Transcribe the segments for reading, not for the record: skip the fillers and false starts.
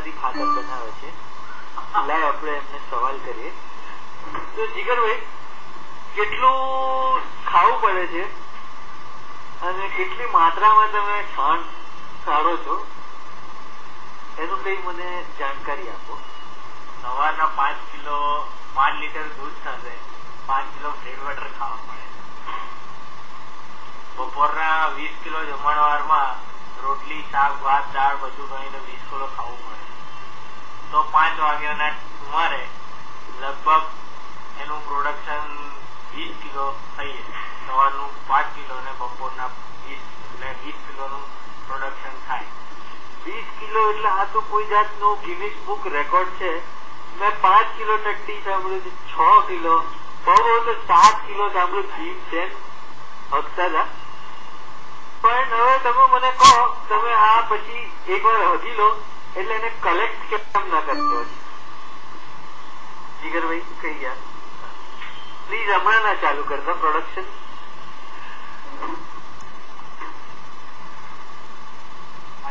વનસ્પતિ ખાતર બનાવે છે. લાય આપણે એમને સવાલ કરીએ. તો જીગરભાઈ, કેટલું ખાવું પડે છે અને કેટલી માત્રામાં તમે ખાંડ કાઢો છો એનું કઈ મને જાણકારી આપો. સવારના 5 લીટર દૂધ સાથે 5 કિલો બ્રેડ બટર ખાવા પડે. બપોરના 20 કિલો જમણવારમાં રોટલી, શાક, ભાત, દાળ બધું ગણીને 20 કિલો ખાવું પડે. તો 5 વાગ્યાના સુમારે લગભગ એનું પ્રોડક્શન 20 કિલો થઈ જાય. સવારનું 5 કિલો અને બપોરના 20, એટલે 20 કિલોનું પ્રોડક્શન થાય. 20 કિલો એટલે આ તો કોઈ જાતનો ગિનિસ બુક રેકોર્ડ છે. મેં 5 કિલો ટટ્ટી સાંભળ્યું છે, 6 કિલો, બહુ તો 7 કિલો સાંભળ્યું. ભીમ છે હકતા હતા. પણ હવે તમે મને કહો, તમે આ પછી એકવાર હજી લો એટલે એને કલેક્ટ કેમ ના કરતો? જીગરભાઈ કઈ ગયા પ્લીઝ, હમણાં ના ચાલુ કરતા પ્રોડક્શન.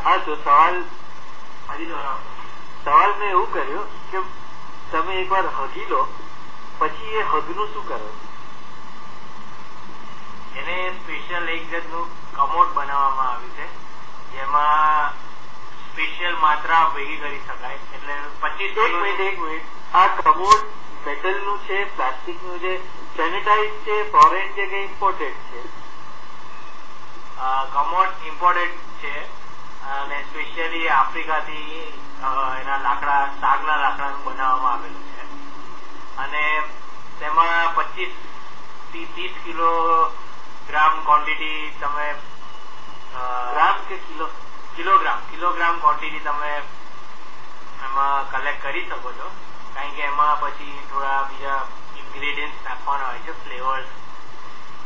હા, તો સવાલ મેં એવું કર્યું કે તમે એકવાર હગી લો પછી એ હગનું શું કરો? એને સ્પેશિયલ એક જાતનું કમોડ બનાવવામાં આવ્યું છે, જેમાં સ્પેશિયલ માત્રા ભેગી કરી શકાય. એટલે 25 એક મિનિટ, આ કમોડ મેટલ નું છે, પ્લાસ્ટિક નું છે, સેનિટાઈઝ છે, ફોરેન છે કે ઇમ્પોર્ટેડ છે? કમોડ ઇમ્પોર્ટેડ છે અને સ્પેશિયલી આફ્રિકાથી એના લાકડા, સાગના લાકડાનું બનાવવામાં આવેલું છે. અને તેમાં 25 થી 30 કિલોગ્રામ ક્વોન્ટિટી તમે ગ્રામ કે કિલોગ્રામ ક્વોન્ટિટી તમે એમાં કલેક્ટ કરી શકો છો. કારણ કે એમાં પછી થોડા બીજા ઇન્ગ્રેડિયન્ટ્સ નાખવાના હોય છે, ફ્લેવર્સ,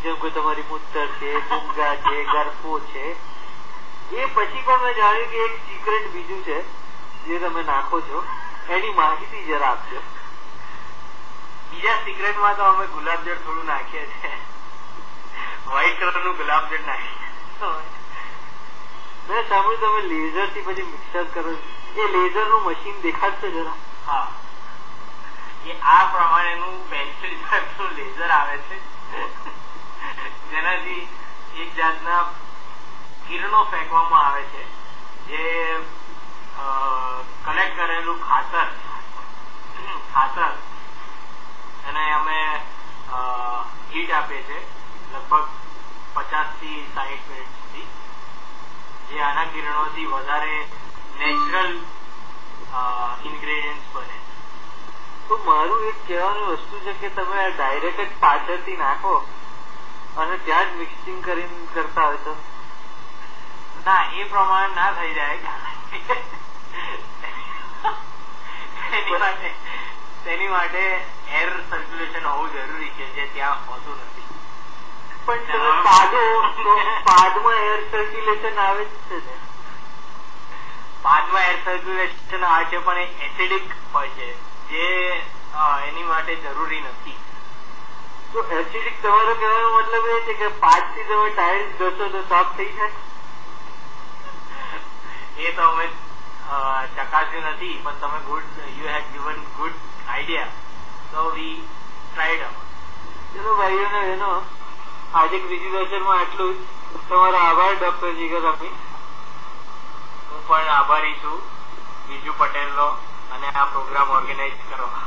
જેમ કે તમારી મૂતર છે, ગુંગા છે, ગરફો છે. એ પછી પણ મેં જાણ્યું કે એક સિક્રેટ બીજું છે જે તમે નાખો છો, એની માહિતી જરા આપજો. બીજા સિક્રેટમાં તો અમે ગુલાબજળ થોડું નાખીએ છીએ, વ્હાઈટ કલરનું ગુલાબજળ નાખીએ. મેં સાંભળ્યું તમે લેઝર થી પછી મિક્સર કરો. એ લેઝર નું મશીન દેખાડશો જરા? હા, એ આ પ્રમાણેનું પેન્સિલ ટાઈપનું લેઝર આવે છે, જેનાથી એક જાતના કિરણો ફેંકવામાં આવે છે, જે કલેક્ટ કરેલું ખાતર અને અમે હીટ આપીએ છીએ લગભગ 50 થી 60 મિનિટ સુધી, જે આના કિરણોથી વધારે નેચરલ ઇન્ગ્રેડિયન્ટ્સ બને. તો મારું એક કહેવાની વસ્તુ છે કે તમે ડાયરેક્ટ જ પાછળથી નાખો અને ત્યાં જ મિક્સિંગ કરીને કરતા હોય તો? ના, એ પ્રમાણે ના થઈ જાય. તેની માટે એર સર્ક્યુલેશન હોવું જરૂરી છે, જે ત્યાં હોતું નથી. પણ તમે પાદમાં એર સર્ક્યુલેશન આવે જ છે ને? પાદમાં એર સર્ક્યુલેશન આવે છે, પણ એ એસિડિક હોય છે, જે એની માટે જરૂરી નથી. તો એસિડિક તમારો કહેવાનો મતલબ એ છે કે 5 થી તમે ટાઇલ્સ ઘસો તો સાફ થઈ જાય? એ તો અમે ચકાસ્યું નથી, પણ તમે you had given good idea, so we tried our. ચલો ભાઈઓ ને બહેનો, આજે બીજી લેક્ચરમાં આટલું જ. તમારો આભાર ડોક્ટર જીગર અમી. હું પણ આભારી છું બીજુ પટેલનો અને આ પ્રોગ્રામ ઓર્ગેનાઇઝ કરવા.